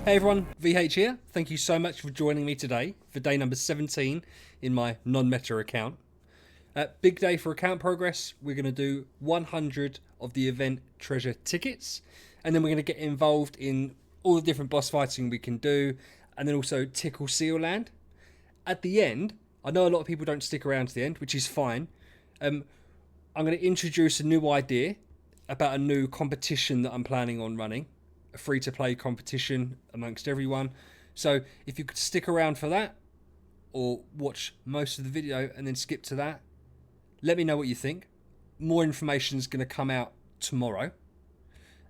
Hey everyone, VH here. Thank you so much for joining me today for day number 17 in my non-meta account. Big day for account progress. We're going to do 100 of the event treasure tickets, and then we're going to get involved in all the different boss fighting we can do, and then also tickle seal land. At the end, I know a lot of people don't stick around to the end, which is fine. I'm going to introduce a new idea about a new competition that I'm planning on running. A free-to-play competition amongst everyone. So if you could stick around for that, or watch most of the video and then skip to that, let me know what you think. More information is going to come out tomorrow.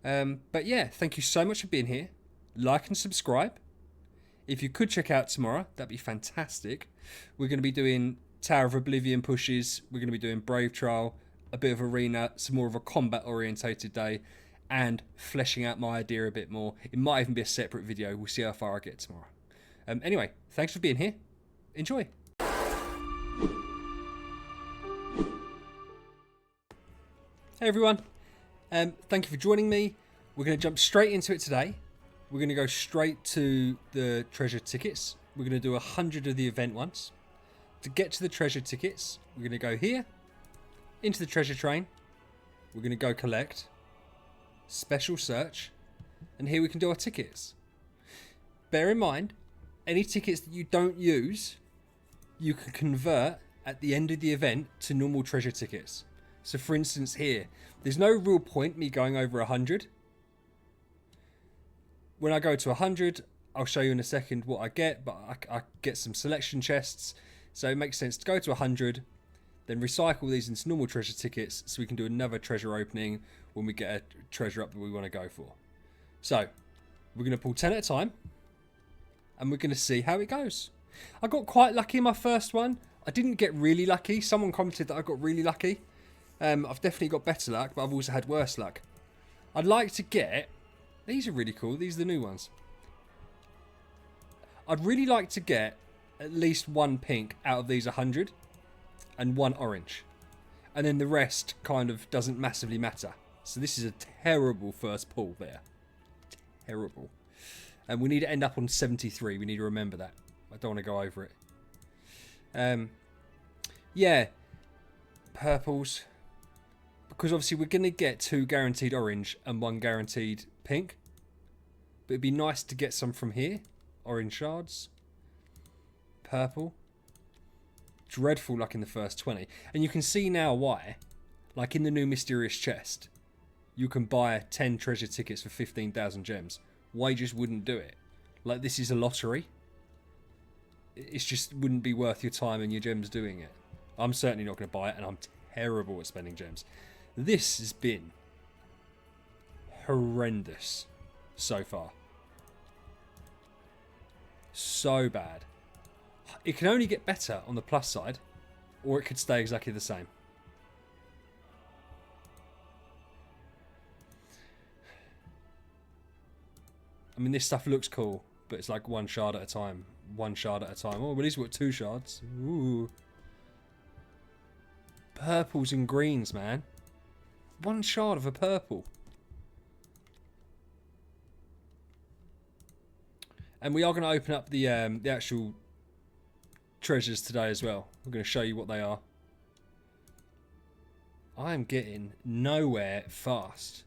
But yeah, thank you so much for being here. Like and subscribe. If you could check out tomorrow, that'd be fantastic. We're going to be doing Tower of Oblivion pushes. We're going to be doing Brave Trial, a bit of arena, some more of a combat-orientated day, and fleshing out my idea a bit more. It might even be a separate video. We'll see how far I get tomorrow. Anyway, thanks for being here. Enjoy. Hey everyone. Thank you for joining me. We're going to jump straight into it today. We're going to go straight to the treasure tickets. We're going to do 100 of the event ones. To get to the treasure tickets, we're going to go here, into the treasure train. We're going to go collect. Special search, and here we can do our tickets. Bear in mind, any tickets that you don't use, you can convert at the end of the event to normal treasure tickets. So for instance here, there's no real point me going over 100. When I go to 100, I'll show you in a second what I get, but I get some selection chests, so it makes sense to go to 100, then recycle these into normal treasure tickets so we can do another treasure opening when we get a treasure up that we want to go for. So, we're going to pull 10 at a time, and we're going to see how it goes. I got quite lucky in my first one. I didn't get really lucky. Someone commented that I got really lucky. I've definitely got better luck, but I've also had worse luck. I'd like to get... These are really cool. These are the new ones. I'd really like to get at least one pink out of these 100 and one orange. And then the rest kind of doesn't massively matter. So this is a terrible first pull there. Terrible. And we need to end up on 73. We need to remember that. I don't want to go over it. Yeah. Purples. Because obviously we're going to get 2 guaranteed orange and 1 guaranteed pink. But it'd be nice to get some from here. Orange shards. Purple. Dreadful luck in the first 20. And you can see now why. Like in the new mysterious chest, you can buy 10 treasure tickets for 15,000 gems. Why you just wouldn't do it? Like, this is a lottery. It just wouldn't be worth your time and your gems doing it. I'm certainly not going to buy it, and I'm terrible at spending gems. This has been horrendous so far. So bad. It can only get better on the plus side, or it could stay exactly the same. I mean, this stuff looks cool, but it's like 1 shard at a time. 1 shard at a time. Oh, well, at least we've got 2 shards. Ooh. Purples and greens, man. 1 shard of a purple. And we are going to open up the actual treasures today as well. I'm going to show you what they are. I am getting nowhere fast.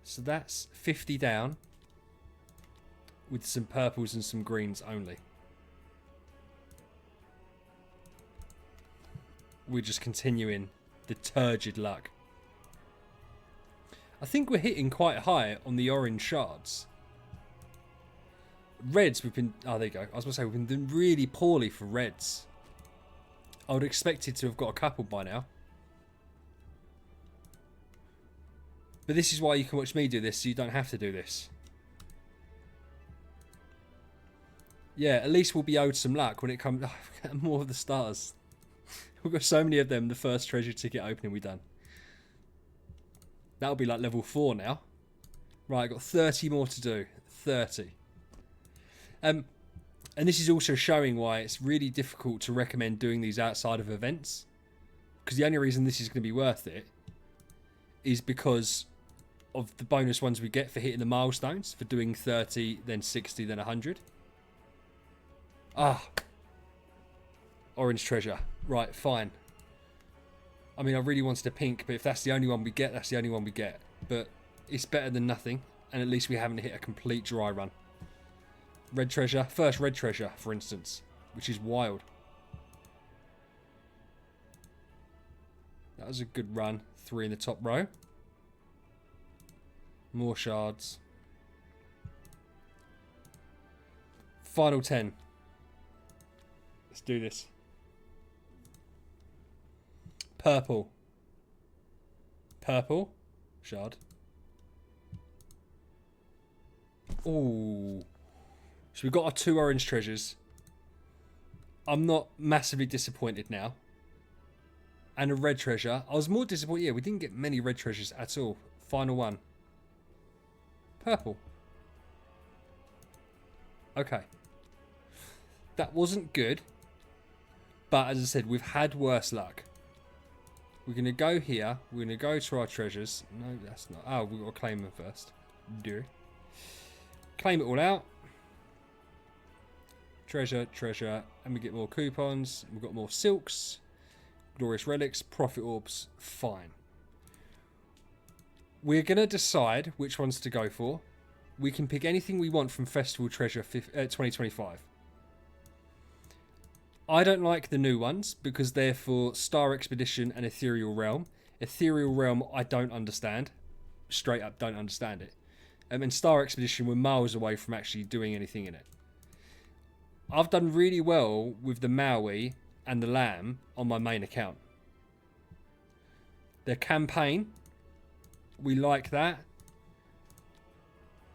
So that's 50 down with some purples and some greens only. We're just continuing the turgid luck. I think we're hitting quite high on the orange shards. Reds, we've been... Oh, there you go. I was going to say, we've been doing really poorly for reds. I would expect it to have got a couple by now. But this is why you can watch me do this, so you don't have to do this. Yeah, at least we'll be owed some luck when it comes... Oh, more of the stars. We've got so many of them, the first treasure ticket opening we've done. That'll be like level 4 now. Right, I've got 30 more to do. 30. And this is also showing why it's really difficult to recommend doing these outside of events. Because the only reason this is going to be worth it is because of the bonus ones we get for hitting the milestones, for doing 30, then 60, then 100. Ah. Orange treasure. Right, fine. I mean, I really wanted a pink, but if that's the only one we get, that's the only one we get. But it's better than nothing, and at least we haven't hit a complete dry run. Red treasure. First red treasure, for instance, which is wild. That was a good run. 3 in the top row. More shards. Final 10. Let's do this. Purple. Purple. Shard. Ooh. So we've got our 2 orange treasures. I'm not massively disappointed now. And a red treasure. I was more disappointed. Yeah, we didn't get many red treasures at all. Final one. Purple. Okay. That wasn't good. But as I said, we've had worse luck. We're going to go here. We're going to go to our treasures. No, that's not. Oh, we've got to claim them first. Do. Claim it all out. Treasure, treasure. And we get more coupons. We've got more silks. Glorious relics. Profit orbs. Fine. We're going to decide which ones to go for. We can pick anything we want from Festival Treasure 2025. I don't like the new ones because they're for Star Expedition and Ethereal Realm. Ethereal Realm, I don't understand. Straight up, don't understand it. And Star Expedition, we're miles away from actually doing anything in it. I've done really well with the Maui and the Lamb on my main account. The campaign, we like that.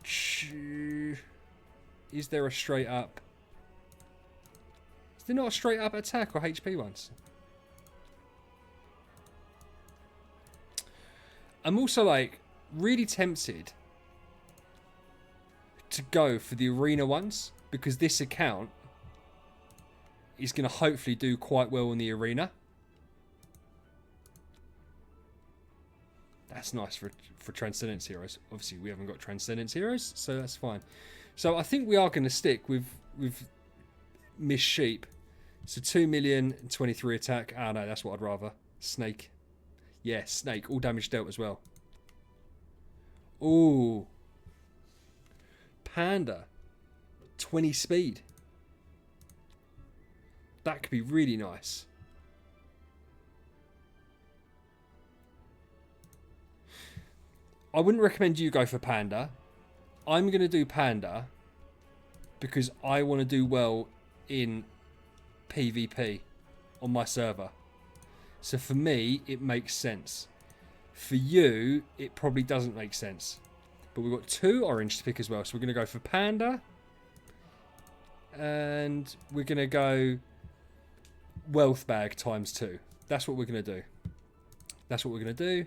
Is there a straight up? Is there not a straight up attack or HP ones? I'm also like really tempted to go for the arena ones because this account is going to hopefully do quite well in the arena. That's nice for Transcendence Heroes. Obviously, we haven't got Transcendence Heroes, so that's fine. So I think we are going to stick with Miss Sheep. So 2 million and 23 attack. Ah, no, that's what I'd rather. Snake. Yeah, Snake. All damage dealt as well. Ooh. Panda. 20 speed. That could be really nice. I wouldn't recommend you go for Panda. I'm going to do Panda because I want to do well in PvP on my server. So for me, it makes sense. For you, it probably doesn't make sense. But we've got 2 orange to pick as well. So we're going to go for Panda. And we're going to go Wealth Bag times 2. That's what we're going to do. That's what we're going to do.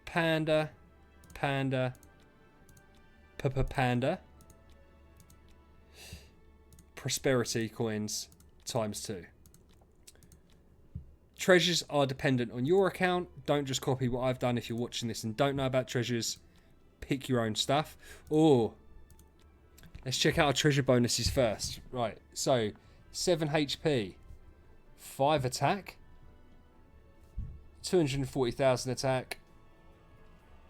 Panda. Panda. Panda. Prosperity coins times 2. Treasures are dependent on your account. Don't just copy what I've done. If you're watching this and don't know about treasures, pick your own stuff. Or let's check out our treasure bonuses first. Right, so 7 HP, 5 attack, 240,000 attack,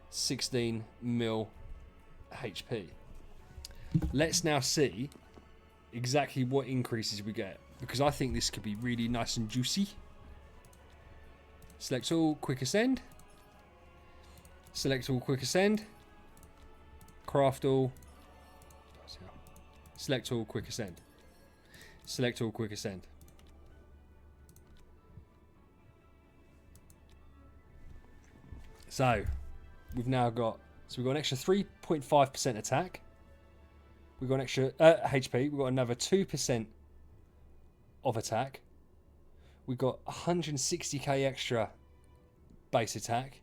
16 mil HP. Let's now see exactly what increases we get, because I think this could be really nice and juicy. Select all, quick ascend. Select all, quick ascend. Craft all. Select all, quick ascend. Select all, quick ascend. So we've now got, we've got an extra 3.5% attack. We've got an extra HP. We've got another 2% of attack. We've got 160k extra base attack.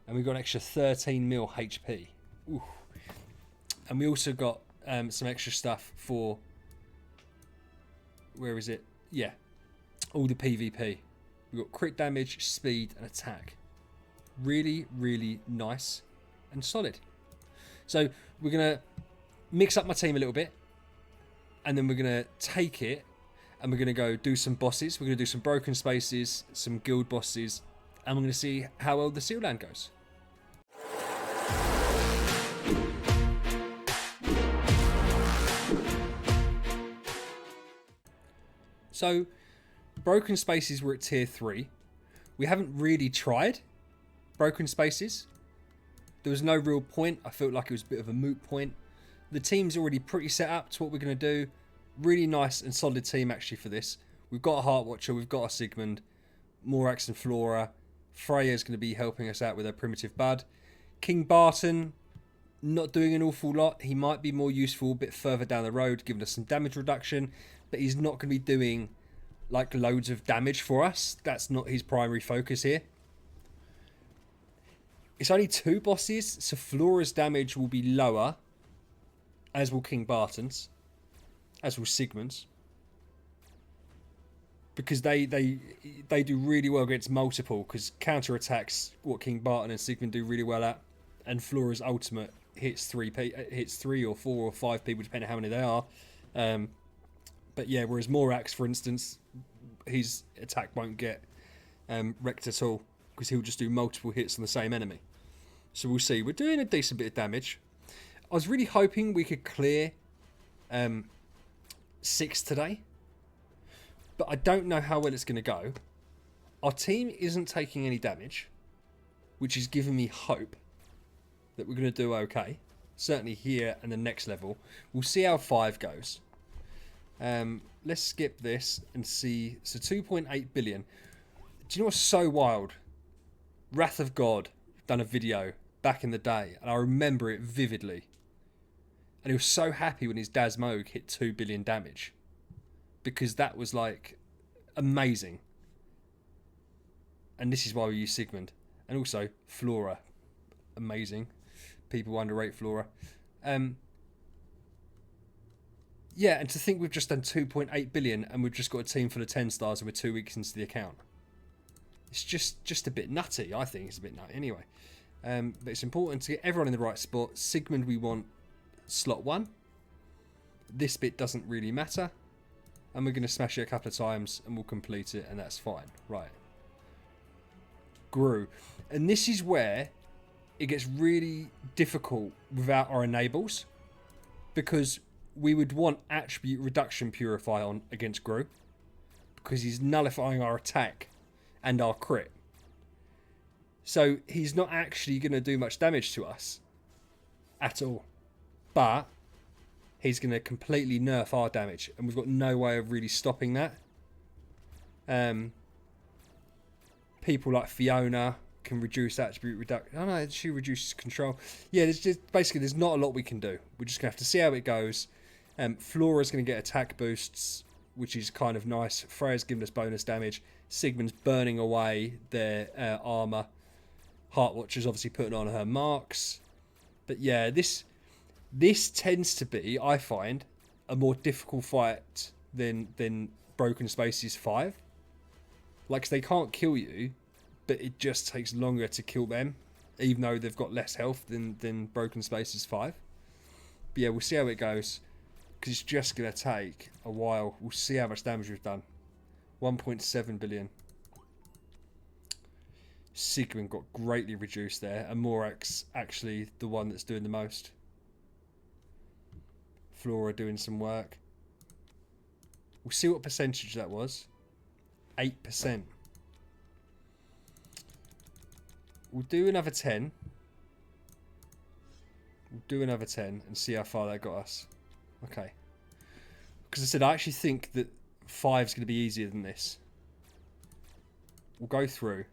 And we've got an extra 13 mil HP. Ooh. And we also got some extra stuff for, where is it? Yeah, all the PvP. We've got crit damage, speed, and attack. Really, really nice and solid. So we're going to mix up my team a little bit, and then we're going to take it and we're going to go do some bosses. We're going to do some broken spaces, some guild bosses, and we're going to see how well the Seal Land goes. So, broken spaces were at tier 3. We haven't really tried broken spaces. There was no real point. I felt like it was a bit of a moot point. The team's already pretty set up to what we're going to do. Really nice and solid team actually for this. We've got a Heart Watcher, we've got a Sigmund, Morax and Flora. Freya's going to be helping us out with her Primitive Bud. King Barton, not doing an awful lot. He might be more useful a bit further down the road, giving us some damage reduction, but he's not going to be doing like loads of damage for us. That's not his primary focus here. It's only 2 bosses, so Flora's damage will be lower, as will King Barton's, as will Sigmund's, because they do really well against multiple, because counter attacks what King Barton and Sigmund do really well at, and Flora's ultimate hits 3 or 4 or 5 people depending on how many they are. But yeah, whereas Morax, for instance, his attack won't get wrecked at all, because he'll just do multiple hits on the same enemy. So we'll see. We're doing a decent bit of damage. I was really hoping we could clear 6 today, but I don't know how well it's going to go. Our team isn't taking any damage, which is giving me hope that we're going to do okay. Certainly here and the next level. We'll see how 5 goes. Let's skip this and see. So 2.8 billion. Do you know what's so wild? Wrath of God done a video back in the day, and I remember it vividly. And he was so happy when his Dasmogue hit 2 billion damage, because that was like amazing. And this is why we use Sigmund. And also Flora, amazing. People underrate Flora. Yeah, and to think we've just done 2.8 billion and we've just got a team full of 10 stars and we're 2 weeks into the account. It's just a bit nutty. I think it's a bit nutty anyway. But it's important to get everyone in the right spot. Sigmund, we want slot 1. This bit doesn't really matter. And we're going to smash it a couple of times and we'll complete it, and that's fine. Right. Grew. And this is where it gets really difficult without our enables, because we would want attribute reduction purify on against Gru, because he's nullifying our attack and our crit. So he's not actually going to do much damage to us at all. But he's going to completely nerf our damage, and we've got no way of really stopping that. People like Fiona can reduce attribute reduction. Oh no, she reduces control. Yeah, there's not a lot we can do. We're just going to have to see how it goes. Flora's going to get attack boosts, which is kind of nice. Freya's giving us bonus damage. Sigmund's burning away their armour. Heart Watcher's obviously putting on her marks. But yeah, this tends to be, I find, a more difficult fight than Broken Spaces 5. Like, they can't kill you, but it just takes longer to kill them, even though they've got less health than Broken Spaces 5. But yeah, we'll see how it goes, because it's just going to take a while. We'll see how much damage we've done. 1.7 billion. Sigmund got greatly reduced there, and Morax actually the one that's doing the most. Flora doing some work. We'll see what percentage that was. 8%. We'll do another 10. We'll do another 10 and see how far that got us. Okay. Because I said I actually think that 5 is going to be easier than this. We'll go through.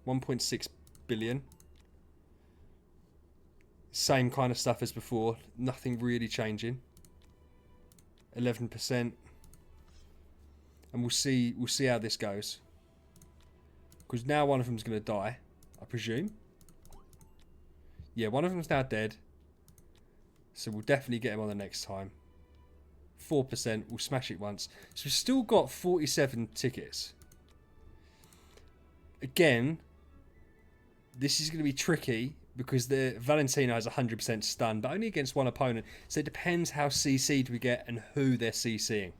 1.6 billion. Same kind of stuff as before. Nothing really changing. 11%. And we'll see how this goes. Because now one of them's going to die, I presume. Yeah, one of them's now dead. So we'll definitely get him on the next time. 4%. We'll smash it once. So we've still got 47 tickets. Again, This is going to be tricky because the Valentino has 100% stun, but only against one opponent. So it depends how CC'd we get and who they're CCing.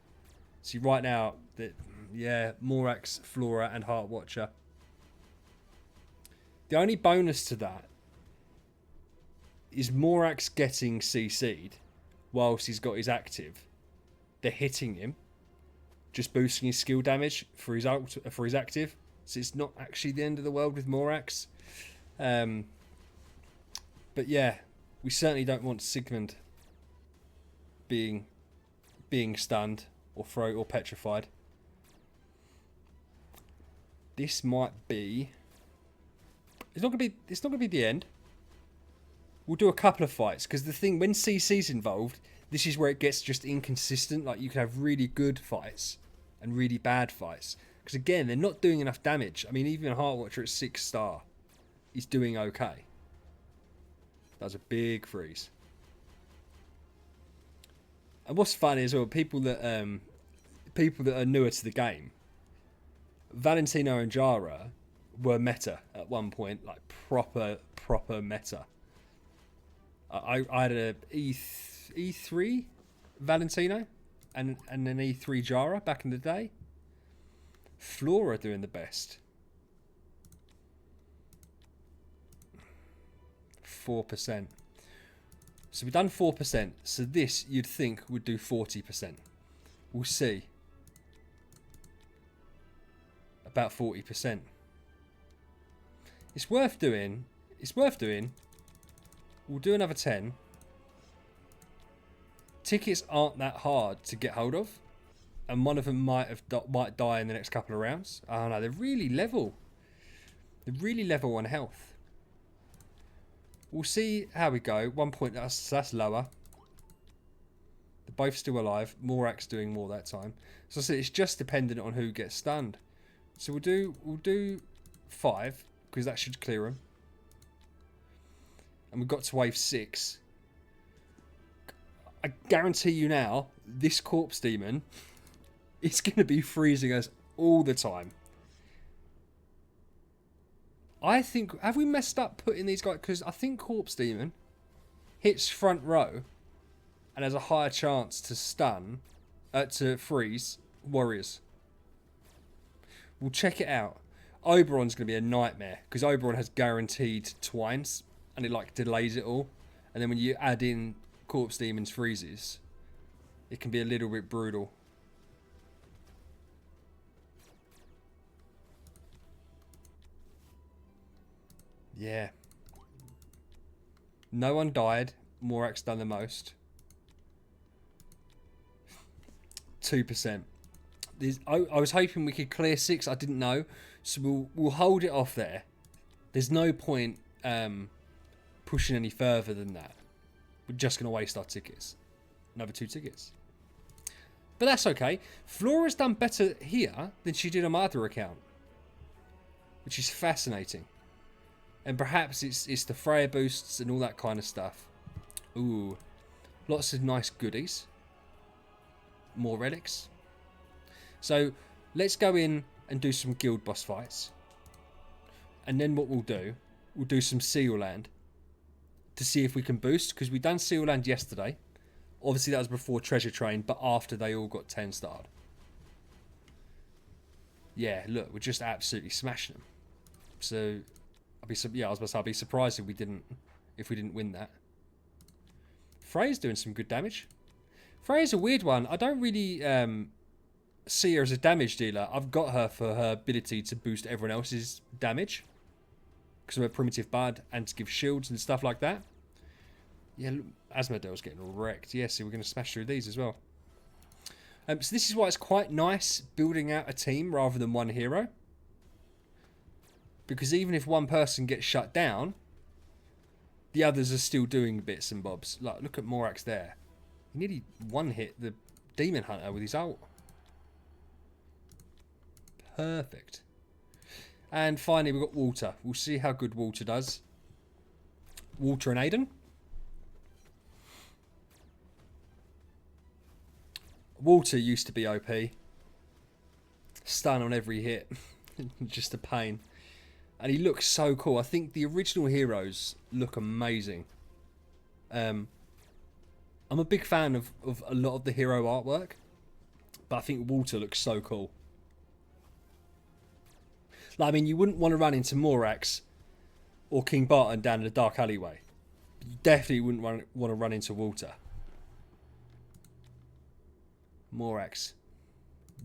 See, right now, yeah, Morax, Flora, and Heart Watcher. The only bonus to that is Morax getting CC'd whilst he's got his active. They're hitting him, just boosting his skill damage for his active. So it's not actually the end of the world with Morax. But yeah, we certainly don't want Sigmund being stunned or petrified. This might be. It's not gonna be the end. We'll do a couple of fights because the thing when CC's involved, this is where it gets just inconsistent. Like you can have really good fights and really bad fights because again they're not doing enough damage. I mean, even Heart Watcher at 6-star, he's doing okay. That's a big freeze. And what's funny as well, people that are newer to the game, Valentino and Jara were meta at one point, like proper meta. I had a E3 Valentino and an E3 Jara back in the day. Flora doing the best. 4%. So we've done 4%. So this you'd think would do 40%. We'll see. About 40%. It's worth doing. It's worth doing. We'll do another 10. Tickets aren't that hard to get hold of, and one of them might die in the next couple of rounds. Oh no, they're really level. They're really level on health. We'll see how we go. 1 point. That's lower. They're both still alive. Morax doing more that time. So I said it's just dependent on who gets stunned. So we'll do 5 because that should clear them. And we've got to wave 6. I guarantee you now, this Corpse Demon is going to be freezing us all the time. I think, have we messed up putting these guys? Because I think Corpse Demon hits front row and has a higher chance to stun, to freeze Warriors. We'll check it out. Oberon's going to be a nightmare because Oberon has guaranteed twines and it like delays it all. And then when you add in Corpse Demon's freezes, it can be a little bit brutal. Yeah. No one died. Morax done the most. 2%. I was hoping we could clear 6. I didn't know. So we'll hold it off there. There's no point pushing any further than that. We're just going to waste our tickets. Another 2 tickets. But that's okay. Flora's done better here than she did on my other account. Which is fascinating. And perhaps it's the Freya boosts and all that kind of stuff. Ooh. Lots of nice goodies. More relics. So let's go in and do some guild boss fights. And then what we'll do some Seal Land. To see if we can boost. Because we done Seal Land yesterday. Obviously that was before Treasure Train. But after they all got 10 starred. Yeah, look. We're just absolutely smashing them. So... I was about to say, I'd be surprised if we didn't win that. Freya's doing some good damage. Freya's a weird one. I don't really see her as a damage dealer. I've got her for her ability to boost everyone else's damage. Because of her primitive bud and to give shields and stuff like that. Yeah, Asmodee's getting wrecked. Yeah, so we're going to smash through these as well. So this is why it's quite nice building out a team rather than one hero. Because even if one person gets shut down, the others are still doing bits and bobs. Like, look at Morax there. He nearly one-hit the Demon Hunter with his ult. Perfect. And finally, we've got Walter. We'll see how good Walter does. Walter and Aiden. Walter used to be OP. Stun on every hit. Just a pain. And he looks so cool. I think the original heroes look amazing. I'm a big fan of a lot of the hero artwork, but I think Walter looks so cool. Like, I mean, you wouldn't want to run into Morax or King Barton down in a dark alleyway. But you definitely wouldn't want to run into Walter. Morax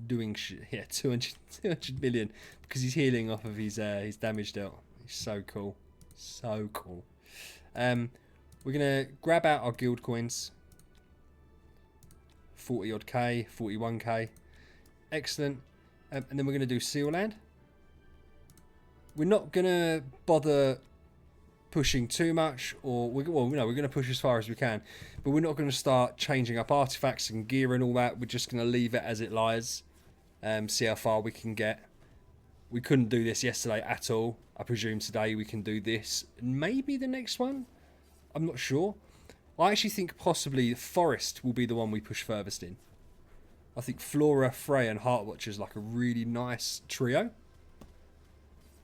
doing shit. Yeah, 200 million because he's healing off of his damage dealt. He's so cool. So cool. We're going to grab out our guild coins. 40 odd K, 41k. Excellent. And then we're going to do Seal Land. We're not going to bother pushing too much, or we're going to push as far as we can, but we're not going to start changing up artifacts and gear and all that. We're just going to leave it as it lies. See how far we can get. We couldn't do this yesterday at all. I presume today we can do this. Maybe the next one? I'm not sure. I actually think possibly Forest will be the one we push furthest in. I think Flora, Frey and Heartwatcher is like a really nice trio.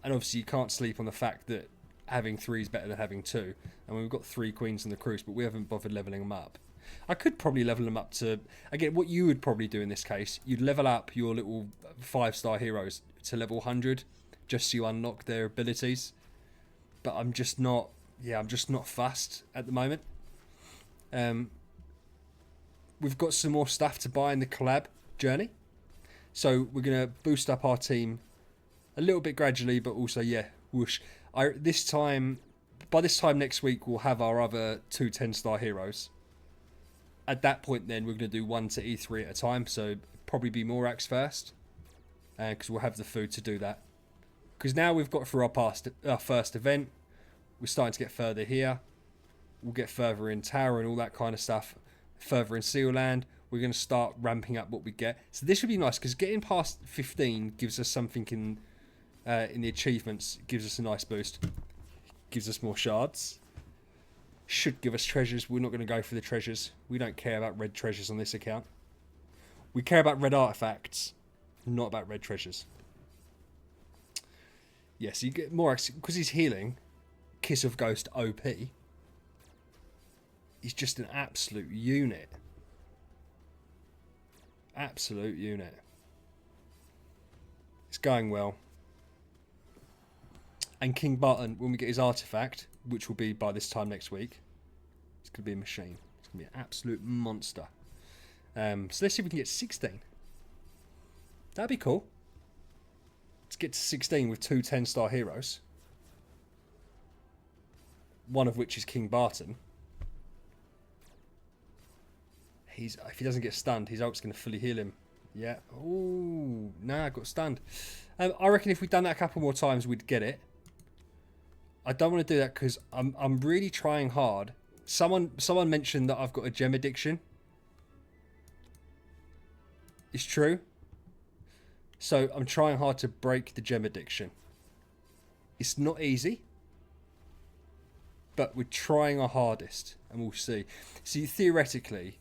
And obviously you can't sleep on the fact that having 3 is better than having 2. And we've got 3 queens in the cruise, but we haven't bothered levelling them up. I could probably level them up to... Again, what you would probably do in this case, you'd level up your little 5-star heroes to level 100, just so you unlock their abilities. But I'm just not... Yeah, I'm just not fussed at the moment. We've got some more stuff to buy in the collab journey. So we're going to boost up our team a little bit gradually, but also, yeah, whoosh. By this time next week, we'll have our other 2 10-star heroes. At that point, then, we're going to do 1 to E3 at a time. So probably be Morax first, because we'll have the food to do that. Because now we've got through our first event. We're starting to get further here. We'll get further in Tower and all that kind of stuff. Further in Seal Land. We're going to start ramping up what we get. So this should be nice, because getting past 15 gives us something in the achievements. It gives us a nice boost. Gives us more shards. Should give us treasures. We're not going to go for the treasures. We don't care about red treasures on this account. We care about red artifacts, not about red treasures. Yes, so you get more, because he's healing. Kiss of Ghost OP. He's just an absolute unit. Absolute unit. It's going well. And King Barton, when we get his artifact, which will be by this time next week, it's going to be a machine. It's going to be an absolute monster. So let's see if we can get 16. That'd be cool. Let's get to 16 with 2 10-star heroes. One of which is King Barton. If he doesn't get stunned, his ult's going to fully heal him. Yeah. Ooh, nah, got stunned. I reckon if we'd done that a couple more times, we'd get it. I don't want to do that because I'm really trying hard. Someone mentioned that I've got a gem addiction. It's true. So I'm trying hard to break the gem addiction. It's not easy. But we're trying our hardest. And we'll see. See, theoretically,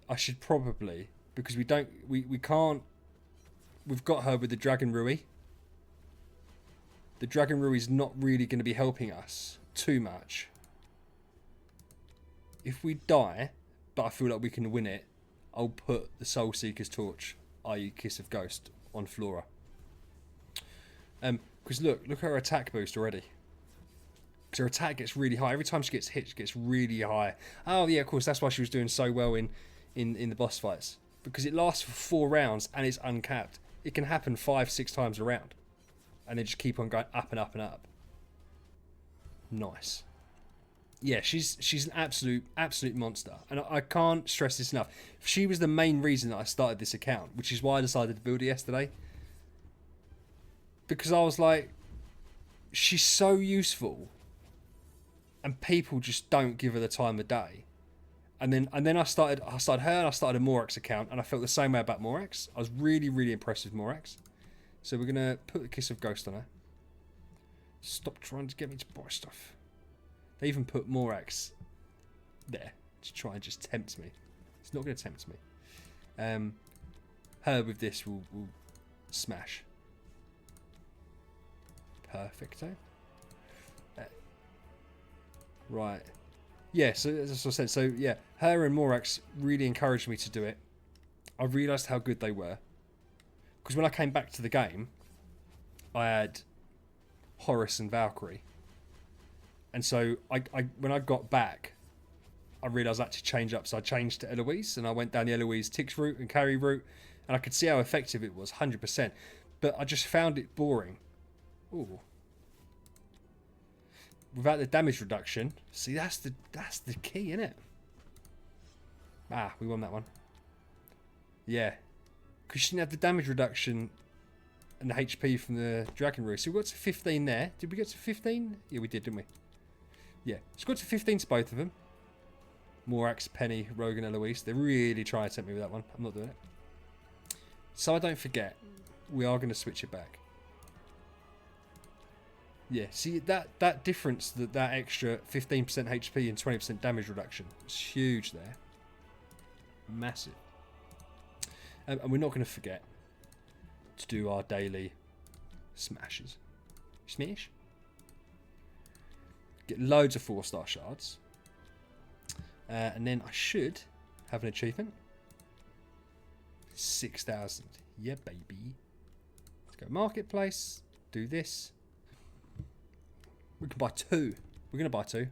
I should probably... Because we can't... We've got her with the Dragon Rui. The Dragon Rui is not really going to be helping us too much. If we die, but I feel like we can win it, I'll put the Soul Seeker's Torch, i.e. Kiss of Ghost, on Flora. Because look at her attack boost already. Because her attack gets really high. Every time she gets hit, she gets really high. Oh yeah, of course, that's why she was doing so well in the boss fights. Because it lasts for 4 rounds and it's uncapped. It can happen 5-6 times a round. And they just keep on going up and up and up. Nice. Yeah, she's an absolute monster. And I can't stress this enough. She was the main reason that I started this account, which is why I decided to build it yesterday. Because I was like, she's so useful. And people just don't give her the time of day. And then I started her and I started a Morax account, and I felt the same way about Morax. I was really, really impressed with Morax. So we're going to put the Kiss of Ghost on her. Stop trying to get me to buy stuff. They even put Morax there to try and just tempt me. It's not going to tempt me. Her with this will smash. Perfecto. Right. Yeah, so as I said, so yeah, her and Morax really encouraged me to do it. I realised how good they were. Because when I came back to the game, I had Horus and Valkyrie. And so I when I got back, I realised I had to change up. So I changed to Eloise, and I went down the Eloise Tix route and carry route, and I could see how effective it was, 100%. But I just found it boring. Ooh. Without the damage reduction, see that's the key, isn't it? Ah, we won that one. Yeah, because she didn't have the damage reduction and the HP from the Dragon Roost. So we got to 15 there. Did we get to 15? Yeah, we did, didn't we? Yeah, so we got to 15 to both of them. Morax, Penny, Rogue and Eloise. They really try to tempt me with that one. I'm not doing it. So I don't forget, we are going to switch it back. Yeah, see that difference, that extra 15% HP and 20% damage reduction, is huge there. Massive. And we're not going to forget to do our daily smashes. Smash. Get loads of 4-star shards. And then I should have an achievement. 6,000. Yeah, baby. Let's go marketplace. Do this. We can buy 2. We're going to buy 2.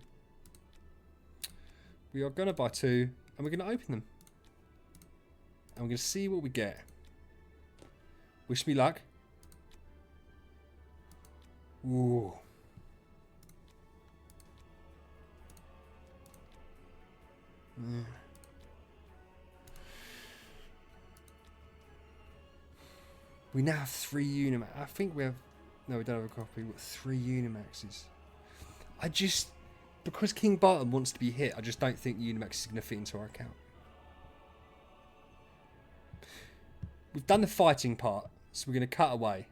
We are going to buy 2. And we're going to open them. And we're going to see what we get. Wish me luck. Ooh. We now have 3 Unimax. I think we have... No, we don't have a copy. We've got 3 Unimaxes. I just... Because King Barton wants to be hit, I just don't think Unimax is going to fit into our account. We've done the fighting part, so we're going to cut away.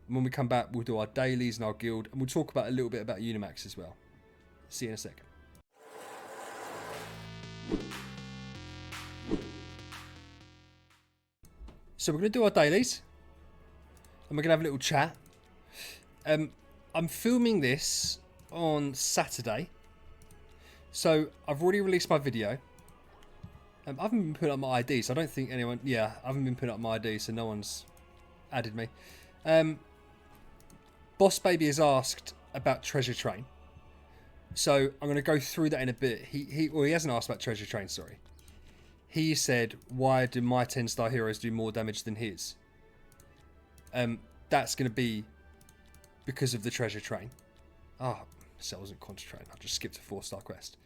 And when we come back, we'll do our dailies and our guild, and we'll talk about a little bit about Unimax as well. See you in a second. So we're going to do our dailies, and we're going to have a little chat. I'm filming this on Saturday, so I've already released my video. I haven't been putting up my ID, so I don't think anyone... Yeah, I haven't been putting up my ID, so no one's added me. Boss Baby has asked about Treasure Train, so I'm going to go through that in a bit. He hasn't asked about Treasure Train, sorry. He said, why do my 10-star heroes do more damage than his? That's going to be because of the Treasure Train. Ah, so I wasn't concentrating. I just skipped a 4-star quest.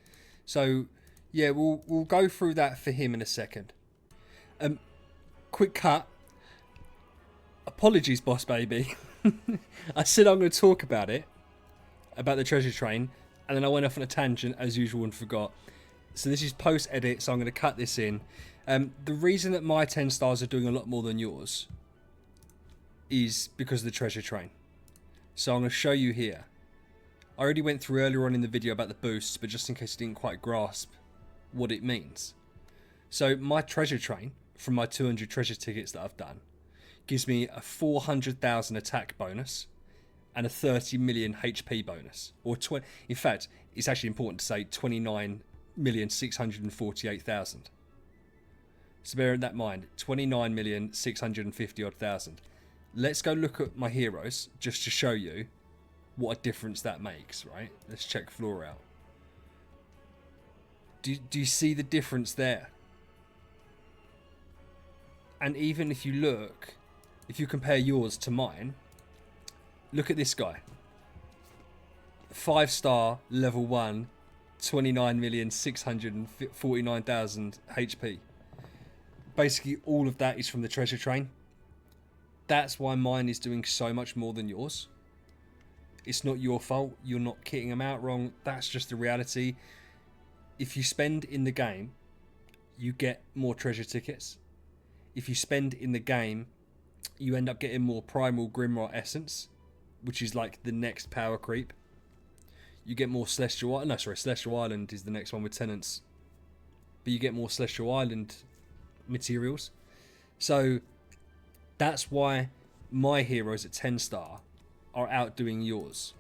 So, yeah, we'll go through that for him in a second. Quick cut. Apologies, Boss Baby. I said I'm going to talk about it, about the Treasure Train, and then I went off on a tangent as usual and forgot. So this is post-edit, so I'm going to cut this in. The reason that my 10 stars are doing a lot more than yours is because of the Treasure Train. So I'm going to show you here. I already went through earlier on in the video about the boosts, but just in case you didn't quite grasp what it means. So my Treasure Train, from my 200 treasure tickets that I've done, gives me a 400,000 attack bonus and a 30 million HP bonus. Or in fact, it's actually important to say 29,648,000. So bear that in mind, 29,650,000. Let's go look at my heroes just to show you what a difference that makes, right? Let's check Flora out. Do you see the difference there? And even if you look, if you compare yours to mine, look at this guy. 5-star, level 1, 29,649,000 HP. Basically, all of that is from the Treasure Train. That's why mine is doing so much more than yours. It's not your fault. You're not kitting them out wrong. That's just the reality. If you spend in the game, you get more treasure tickets. If you spend in the game, you end up getting more Primal Grimrot Essence, which is like the next power creep. You get more Celestial Island. No, sorry, Celestial Island is the next one with Tenants. But you get more Celestial Island materials. So that's why my heroes at 10 star are outdoing yours.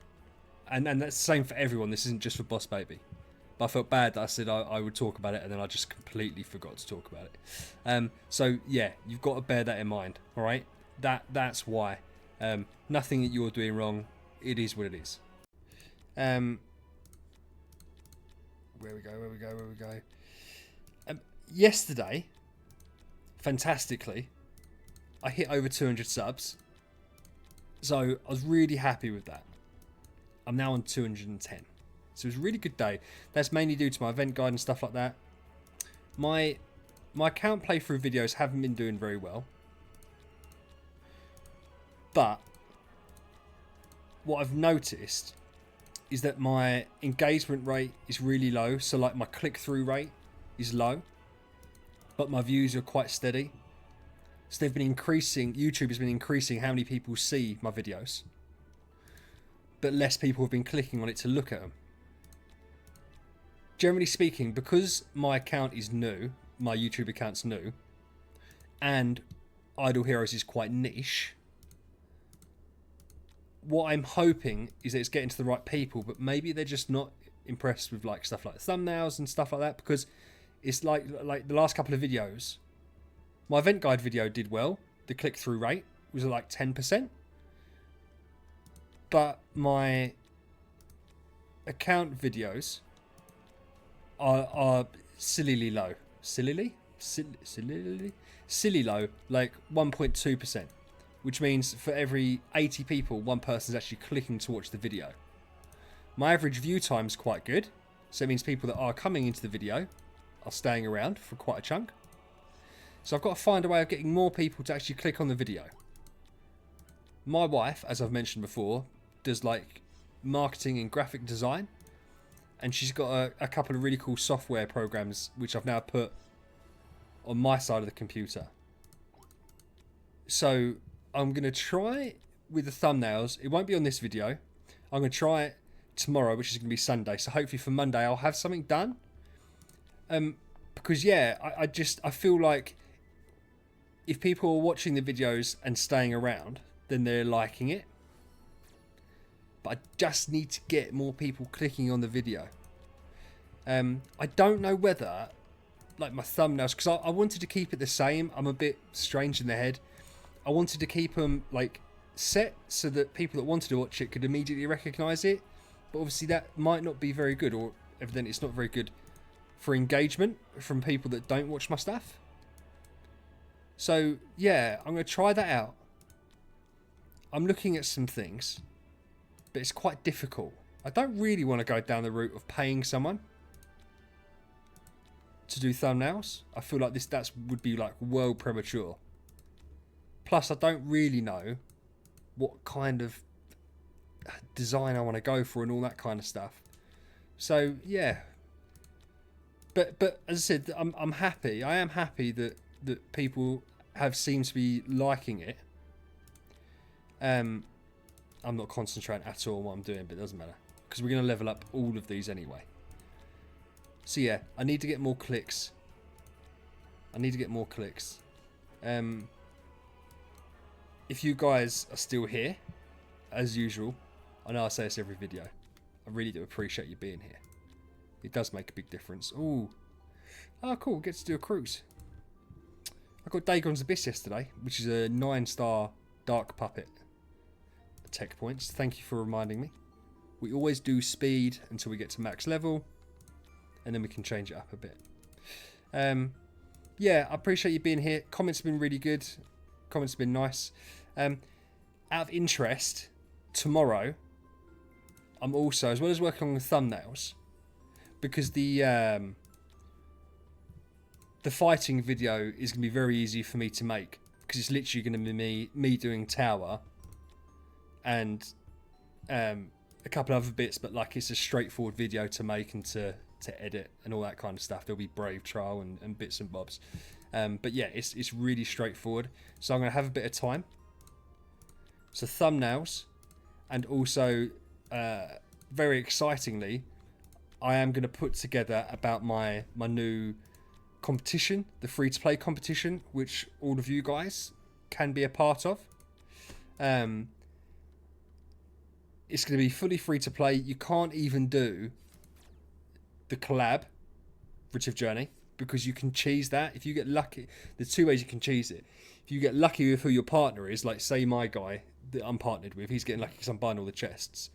And that's the same for everyone. This isn't just for Boss Baby. But I felt bad that I said I would talk about it, and then I just completely forgot to talk about it. So yeah, you've got to bear that in mind. All right, that's why. Nothing that you're doing wrong. It is what it is. Where we go. Yesterday, fantastically, I hit over 200 subs. So I was really happy with that. I'm now on 210. So it was a really good day. That's mainly due to my event guide and stuff like that. My account playthrough videos haven't been doing very well. But what I've noticed is that my engagement rate is really low. So like my click-through rate is low. But my views are quite steady. So they've been increasing, YouTube has been increasing how many people see my videos. But less people have been clicking on it to look at them. Generally speaking, because my account is new, my YouTube account's new, and Idle Heroes is quite niche, what I'm hoping is that it's getting to the right people, but maybe they're just not impressed with like stuff like thumbnails and stuff like that, because it's like the last couple of videos, my event guide video did well. The click-through rate was like 10%. But my account videos are sillily low. Silly low, like 1.2%. Which means for every 80 people, one person's actually clicking to watch the video. My average view time is quite good. So it means people that are coming into the video are staying around for quite a chunk. So I've got to find a way of getting more people to actually click on the video. My wife, as I've mentioned before, does like marketing and graphic design. And she's got a couple of really cool software programs which I've now put on my side of the computer. So I'm going to try with the thumbnails. It won't be on this video. I'm going to try it tomorrow, which is going to be Sunday. So hopefully for Monday I'll have something done. Because yeah, I feel like if people are watching the videos and staying around, then they're liking it. But I just need to get more people clicking on the video. I don't know whether, like my thumbnails, because I wanted to keep it the same. I'm a bit strange in the head. I wanted to keep them like set so that people that wanted to watch it could immediately recognise it. But obviously that might not be very good, or evidently it's not very good for engagement from people that don't watch my stuff. So yeah, I'm going to try that out. I'm looking at some things, but it's quite difficult. I don't really want to go down the route of paying someone to do thumbnails. I feel like that would be like well premature. Plus, I don't really know what kind of design I want to go for and all that kind of stuff. So yeah. But as I said, I'm happy. I am happy that people seem to be liking it. I'm not concentrating at all on what I'm doing, but it doesn't matter because we're going to level up all of these anyway. So yeah, I need to get more clicks. If you guys are still here, as usual, I know I say this every video, I really do appreciate you being here. It does make a big difference. Ooh. Oh, cool. Get to do a cruise. I got Dagon's Abyss yesterday, which is a 9-star dark puppet. Tech points. Thank you for reminding me. We always do speed until we get to max level, and then we can change it up a bit. Yeah, I appreciate you being here. Comments have been really good. Comments have been nice. Out of interest, tomorrow, I'm also, as well as working on the thumbnails, because the fighting video is going to be very easy for me to make, because it's literally going to be me doing tower and a couple other bits, but like it's a straightforward video to make and to edit and all that kind of stuff. There'll be brave trial and bits and bobs, but yeah, it's really straightforward. So I'm going to have a bit of time. So thumbnails, and also very excitingly, I am going to put together about my new competition, the free-to-play competition, which all of you guys can be a part of. It's going to be fully free to play. You can't even do the collab Rift Journey because you can cheese that. If you get lucky, there's two ways you can cheese it. If you get lucky with who your partner is, like say my guy that I'm partnered with, he's getting lucky because I'm buying all the chests.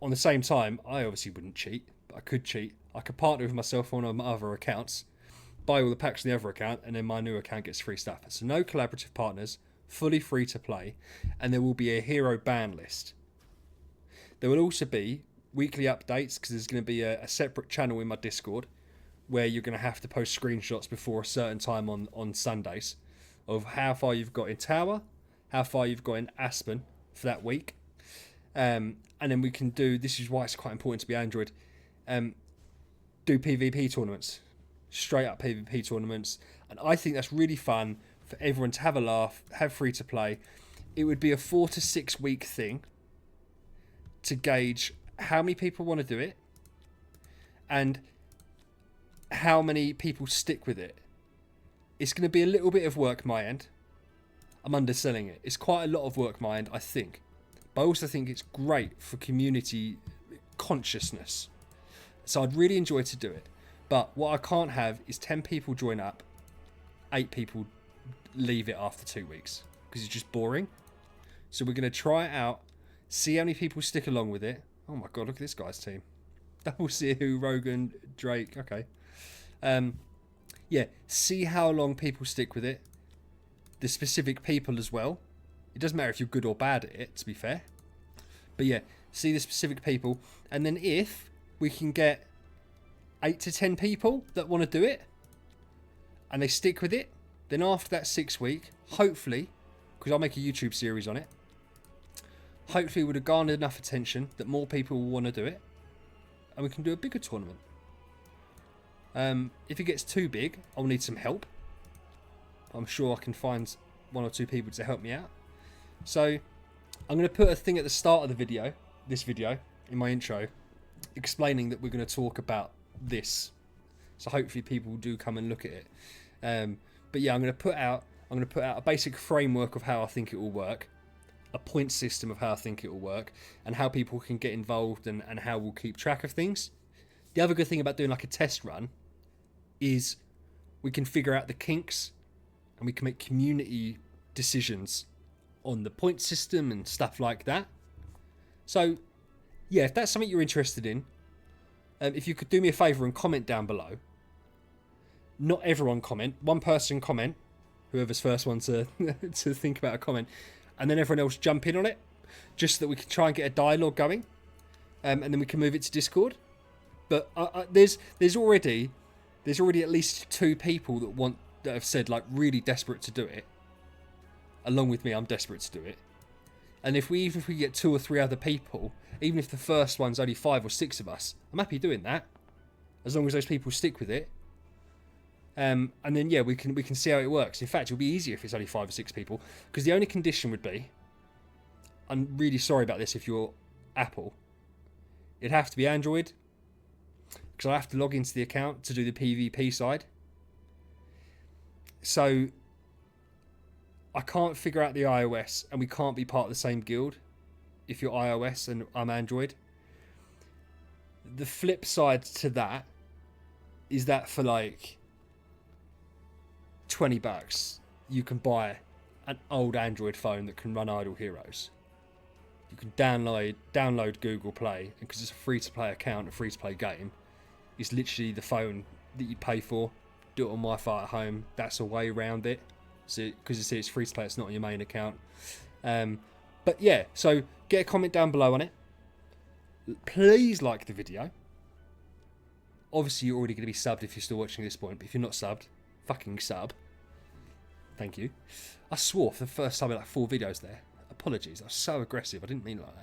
On the same time, I obviously wouldn't cheat, but I could cheat. I could partner with myself on my other accounts, buy all the packs on the other account, and then my new account gets free stuff. So no collaborative partners, fully free to play, and there will be a hero ban list. There will also be weekly updates because there's going to be a separate channel in my Discord where you're going to have to post screenshots before a certain time on Sundays of how far you've got in Tower, how far you've got in Aspen for that week. And then we can do, this is why it's quite important to be Android, do PvP tournaments, straight up PvP tournaments. And I think that's really fun for everyone to have a laugh, have free to play. It would be a 4 to 6 week thing to gauge how many people want to do it and how many people stick with it. It's going to be a little bit of work my end. I'm underselling it. It's quite a lot of work my end, I think. But I also think it's great for community consciousness. So I'd really enjoy to do it. But what I can't have is 10 people join up, 8 people leave it after 2 weeks because it's just boring. So we're going to try it out, see how many people stick along with it. Oh my god, look at this guy's team. Double Seahu, Rogan, Drake, okay. Yeah, see how long people stick with it. The specific people as well. It doesn't matter if you're good or bad at it, to be fair. But yeah, see the specific people. And then if we can get 8 to 10 people that want to do it, and they stick with it, then after that 6 week, hopefully, because I'll make a YouTube series on it, hopefully it would have garnered enough attention that more people will want to do it, and we can do a bigger tournament. If it gets too big, I'll need some help. I'm sure I can find 1 or 2 people to help me out. So I'm going to put a thing at the start of the video, this video, in my intro, explaining that we're going to talk about this. So hopefully people do come and look at it. But yeah, I'm going to put out a basic framework of how I think it will work, a point system of how I think it will work, and how people can get involved and how we'll keep track of things. The other good thing about doing like a test run is we can figure out the kinks and we can make community decisions on the point system and stuff like that. So yeah, if that's something you're interested in, if you could do me a favour and comment down below. Not everyone comment, one person comment, whoever's first one to to think about a comment, and then everyone else jump in on it, just so that we can try and get a dialogue going, and then we can move it to Discord. But there's already at least 2 people that have said like really desperate to do it. Along with me, I'm desperate to do it. And if we get 2 or 3 other people, even if the first one's only 5 or 6 of us, I'm happy doing that, as long as those people stick with it. And then yeah, we can see how it works. In fact, it'll be easier if it's only 5 or 6 people, because the only condition would be, I'm really sorry about this if you're Apple, it'd have to be Android, because I have to log into the account to do the PvP side. So I can't figure out the iOS, and we can't be part of the same guild if you're iOS and I'm Android. The flip side to that is that for like $20 you can buy an old Android phone that can run Idle Heroes. You can download Google Play, and because it's a free-to-play account, a free-to-play game, it's literally the phone that you pay for. Do it on Wi-Fi at home. That's a way around it. So because it's free to play, it's not on your main account. But yeah, so get a comment down below on it. Please like the video. Obviously, you're already going to be subbed if you're still watching at this point. But if you're not subbed, fucking sub. Thank you. I swore for the first time in like 4 videos there. Apologies, I was so aggressive. I didn't mean it like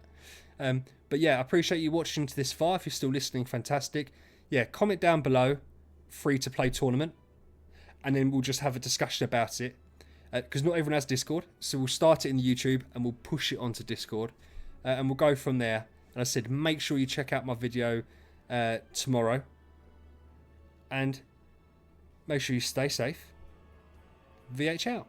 that. But yeah, I appreciate you watching to this far. If you're still listening, fantastic. Yeah, comment down below. Free to play tournament. And then we'll just have a discussion about it. Because not everyone has Discord. So we'll start it in the YouTube and we'll push it onto Discord. And we'll go from there. And I said, make sure you check out my video tomorrow. And make sure you stay safe. VH out.